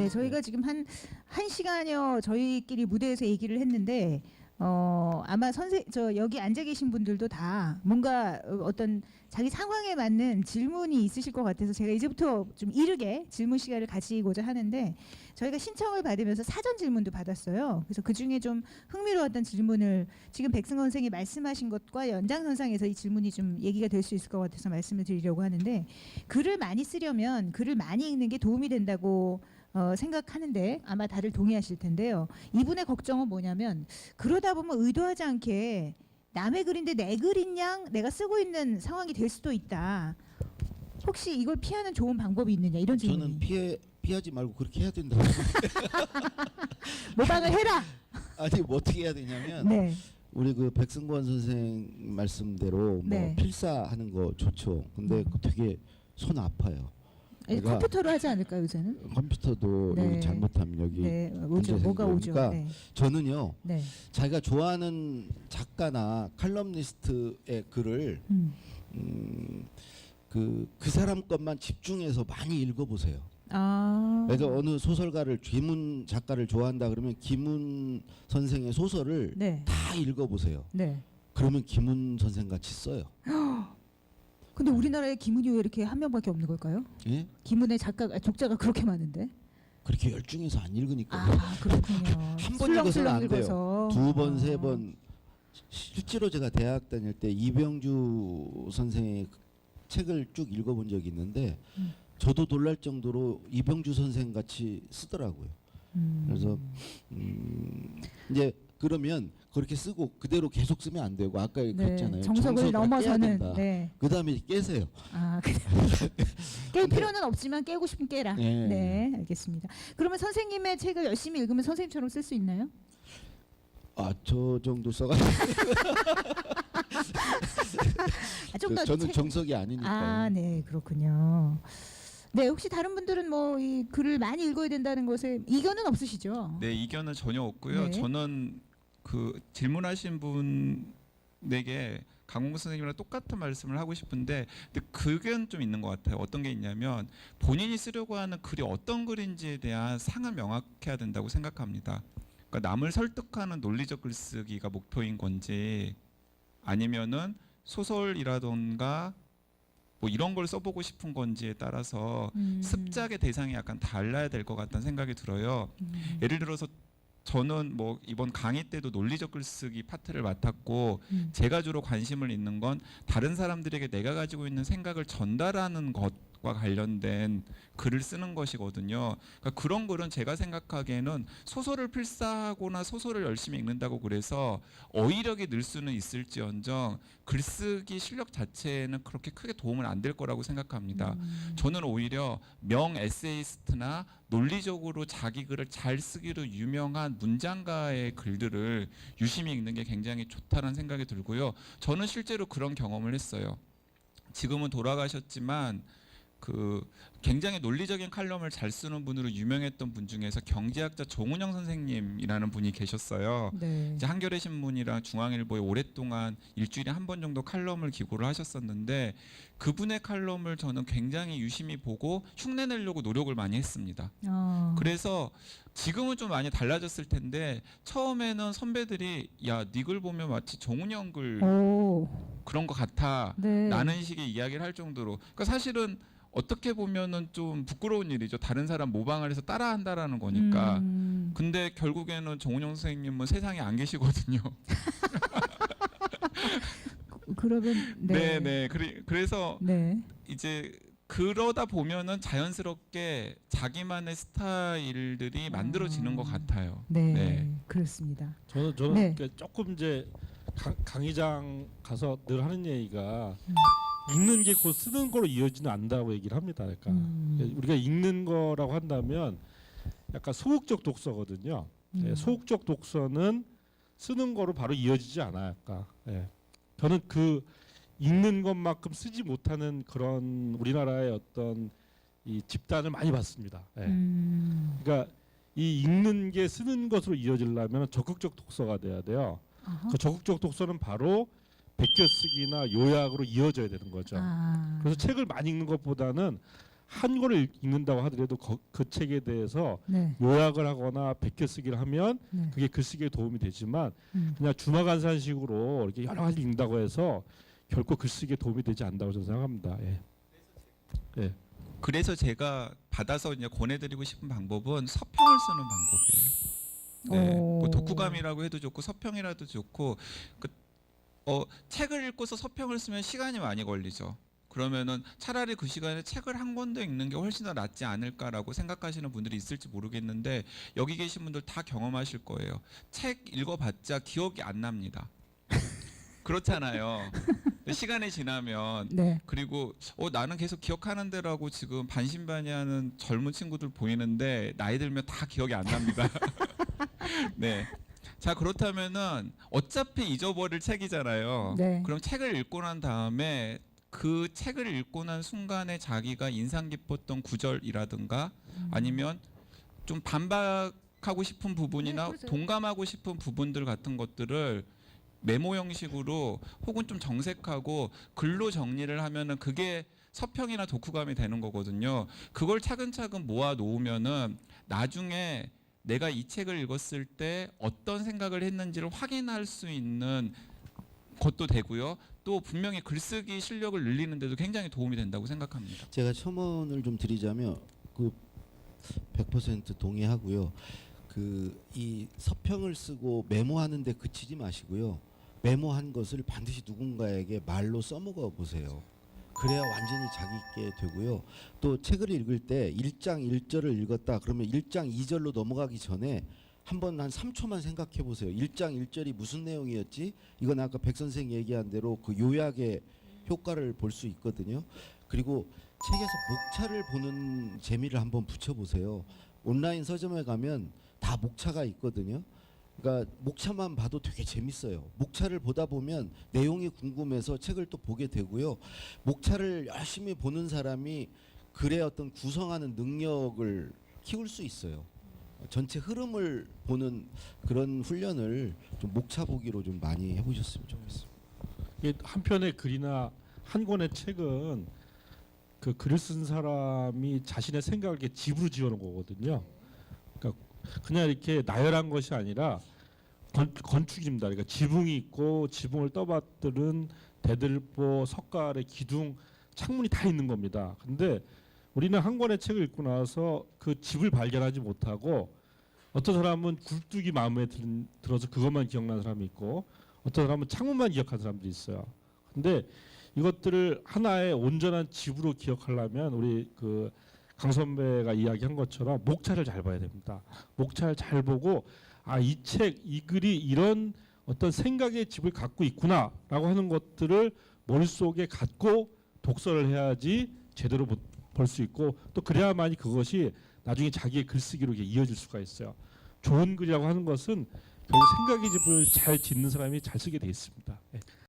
네, 저희가 지금 한 시간여 저희끼리 무대에서 얘기를 했는데 아마 여기 앉아 계신 분들도 다 뭔가 어떤 자기 상황에 맞는 질문이 있으실 것 같아서 제가 이제부터 좀 이르게 질문 시간을 가지고자 하는데 저희가 신청을 받으면서 사전 질문도 받았어요. 그래서 그 중에 좀 흥미로웠던 질문을 지금 백승원 선생이 말씀하신 것과 연장선상에서 이 질문이 좀 얘기가 될 수 있을 것 같아서 말씀을 드리려고 하는데 글을 많이 쓰려면 글을 많이 읽는 게 도움이 된다고 생각하는데 아마 다들 동의하실 텐데요. 이분의 걱정은 뭐냐면 그러다 보면 의도하지 않게 남의 글인데 내 글인 양 내가 쓰고 있는 상황이 될 수도 있다. 혹시 이걸 피하는 좋은 방법이 있느냐 이런 질문이. 저는 피하지 말고 그렇게 해야 된다고. 모방을 해라. 아니 뭐 어떻게 해야 되냐면 네. 우리 그 백승권 선생 말씀대로 네. 뭐 필사하는 거 좋죠. 근데 그 되게 손 아파요. 그러니까 컴퓨터로 하지 않을까요 요새는? 컴퓨터도 네. 여기 잘못하면 여기 네, 문제 오죠. 뭐가 오죠. 생기니까 네. 저는요 네. 자기가 좋아하는 작가나 칼럼니스트의 글을 그 사람 것만 집중해서 많이 읽어보세요. 아. 그러니까 어느 소설가를 김훈 작가를 좋아한다 그러면 김훈 선생의 소설을 네. 다 읽어보세요. 네. 그러면 김훈 선생 같이 써요. 근데 우리나라에 김훈이 왜 이렇게 한 명밖에 없는 걸까요? 예? 김훈의 독자가 그렇게 많은데. 그렇게 열중해서 안 읽으니까 아 그렇군요. 한 번 읽어서는 안 돼요. 읽어서. 두 번, 세 번. 실제로 제가 대학 다닐 때 이병주 선생의 책을 쭉 읽어본 적이 있는데 저도 놀랄 정도로 이병주 선생 같이 쓰더라고요. 그래서 이제 그러면 그렇게 쓰고 그대로 계속 쓰면 안 되고 아까 그랬잖아요. 정석을 넘어서는. 네. 그 다음에 깨세요. 아, 깰 필요는 없지만 깨고 싶으면 깨라. 네. 네, 알겠습니다. 그러면 선생님의 책을 열심히 읽으면 선생님처럼 쓸 수 있나요? 아, 저 정도 써가지고 좀 더 저는 정석이 아니니까요. 아, 네, 그렇군요. 네, 혹시 다른 분들은 뭐 이 글을 많이 읽어야 된다는 것에 이견은 없으시죠? 네, 이견은 전혀 없고요. 네. 저는 그 질문하신 분에게 강홍구 선생님이랑 똑같은 말씀을 하고 싶은데 근데 그견 좀 있는 것 같아요. 어떤 게 있냐면 본인이 쓰려고 하는 글이 어떤 글인지에 대한 상은 명확해야 된다고 생각합니다. 그러니까 남을 설득하는 논리적 글쓰기가 목표인 건지 아니면은 소설이라던가 뭐 이런 걸 써보고 싶은 건지에 따라서 습작의 대상이 약간 달라야 될 것 같다는 생각이 들어요. 예를 들어서 저는 뭐 이번 강의 때도 논리적 글쓰기 파트를 맡았고 제가 주로 관심을 있는 건 다른 사람들에게 내가 가지고 있는 생각을 전달하는 것과 관련된 글을 쓰는 것이거든요. 그러니까 그런 글은 제가 생각하기에는 소설을 필사하거나 소설을 열심히 읽는다고 그래서 어휘력이 늘 수는 있을지언정 글쓰기 실력 자체에는 그렇게 크게 도움은 안 될 거라고 생각합니다. 저는 오히려 명 에세이스트나 논리적으로 자기 글을 잘 쓰기로 유명한 문장가의 글들을 유심히 읽는 게 굉장히 좋다는 생각이 들고요. 저는 실제로 그런 경험을 했어요. 지금은 돌아가셨지만 그 굉장히 논리적인 칼럼을 잘 쓰는 분으로 유명했던 분 중에서 경제학자 정운영 선생님이라는 분이 계셨어요. 네. 이제 한겨레 신문이랑 중앙일보에 오랫동안 일주일에 한 번 정도 칼럼을 기고를 하셨었는데 그분의 칼럼을 저는 굉장히 유심히 보고 흉내내려고 노력을 많이 했습니다. 그래서 지금은 좀 많이 달라졌을 텐데 처음에는 선배들이 야, 네 글 보면 마치 정운영 글 그런 것 같아 네. 라는 식의 이야기를 할 정도로 그러니까 사실은 어떻게 보면은 좀 부끄러운 일이죠. 다른 사람 모방을 해서 따라한다라는 거니까. 근데 결국에는 정운영 선생님은 세상에 안 계시거든요. 그러면 네. 네. 그래서 네. 이제 그러다 보면은 자연스럽게 자기만의 스타일들이 만들어지는 것 같아요. 네. 네. 그렇습니다. 저는 네. 조금 이제 강의장 가서 늘 하는 얘기가 읽는 게 곧 쓰는 거로 이어지는 않는다고 얘기를 합니다. 그러니까 우리가 읽는 거라고 한다면 약간 소극적 독서거든요. 예, 소극적 독서는 쓰는 거로 바로 이어지지 않아요. 그러니까 저는 그 읽는 것만큼 쓰지 못하는 그런 우리나라의 어떤 이 집단을 많이 봤습니다. 그러니까 이 읽는 게 쓰는 것으로 이어지려면 적극적 독서가 돼야 돼요. 그 적극적 독서는 바로 베껴쓰기나 요약으로 이어져야 되는 거죠. 그래서 책을 많이 읽는 것보다는 한 권을 읽는다고 하더라도 그 책에 대해서 네. 요약을 하거나 베껴쓰기를 하면 네. 그게 글쓰기에 도움이 되지만 음. 그냥 주마간산식으로 이렇게 여러 가지 읽는다고 해서 결코 글쓰기에 도움이 되지 않는다고 저는 생각합니다. 예. 예. 그래서 제가 받아서 이제 권해드리고 싶은 방법은 서평을 쓰는 방법이에요. 네, 뭐 오. 독후감이라고 해도 좋고 서평이라도 좋고 책을 읽고서 서평을 쓰면 시간이 많이 걸리죠. 그러면은 차라리 그 시간에 책을 한 권 더 읽는 게 훨씬 더 낫지 않을까라고 생각하시는 분들이 있을지 모르겠는데 여기 계신 분들 다 경험하실 거예요. 책 읽어봤자 기억이 안 납니다. 그렇잖아요. 시간이 지나면 네. 그리고 나는 계속 기억하는 대로라고 지금 반신반의하는 젊은 친구들 보이는데 나이 들면 다 기억이 안 납니다. 네. 자 그렇다면은 어차피 잊어버릴 책이잖아요. 네. 그럼 책을 읽고 난 다음에 그 책을 읽고 난 순간에 자기가 인상 깊었던 구절이라든가 아니면 좀 반박하고 싶은 부분이나 네, 그렇죠. 동감하고 싶은 부분들 같은 것들을 메모 형식으로 혹은 좀 정색하고 글로 정리를 하면은 그게 서평이나 독후감이 되는 거거든요. 그걸 차근차근 모아 놓으면은 나중에 내가 이 책을 읽었을 때 어떤 생각을 했는지를 확인할 수 있는 것도 되고요. 또 분명히 글쓰기 실력을 늘리는 데도 굉장히 도움이 된다고 생각합니다. 제가 첨언을 좀 드리자면 그 100% 동의하고요. 이 서평을 쓰고 메모하는데 그치지 마시고요. 메모한 것을 반드시 누군가에게 말로 써먹어 보세요. 그래야 완전히 자기있게 되고요. 또 책을 읽을 때 1장 1절을 읽었다 그러면 1장 2절로 넘어가기 전에 한번 한 3초만 생각해 보세요. 1장 1절이 무슨 내용이었지? 이건 아까 백 선생 얘기한 대로 그 요약의 효과를 볼 수 있거든요. 그리고 책에서 목차를 보는 재미를 한번 붙여보세요. 온라인 서점에 가면 다 목차가 있거든요. 그러니까 목차만 봐도 되게 재밌어요. 목차를 보다 보면 내용이 궁금해서 책을 또 보게 되고요. 목차를 열심히 보는 사람이 글의 어떤 구성하는 능력을 키울 수 있어요. 전체 흐름을 보는 그런 훈련을 좀 목차 보기로 좀 많이 해보셨으면 좋겠습니다. 이게 한 편의 글이나 한 권의 책은 그 글을 쓴 사람이 자신의 생각을 이렇게 집으로 지어놓은 거거든요. 그러니까 그냥 이렇게 나열한 것이 아니라 건축입니다. 그러니까 지붕이 있고 지붕을 떠받드는 대들보, 석가래, 기둥, 창문이 다 있는 겁니다. 근데 우리는 한 권의 책을 읽고 나서 그 집을 발견하지 못하고 어떤 사람은 굴뚝이 마음에 들어서 그것만 기억나는 사람이 있고 어떤 사람은 창문만 기억하는 사람들이 있어요. 근데 이것들을 하나의 온전한 집으로 기억하려면 우리 그 강 선배가 이야기한 것처럼 목차를 잘 봐야 됩니다. 목차를 잘 보고 이 책, 이 글이 이런 어떤 생각의 집을 갖고 있구나라고 하는 것들을 머릿속에 갖고 독서를 해야지 제대로 볼 수 있고 또 그래야만이 그것이 나중에 자기의 글쓰기로 이어질 수가 있어요. 좋은 글이라고 하는 것은 결국 생각의 집을 잘 짓는 사람이 잘 쓰게 돼 있습니다.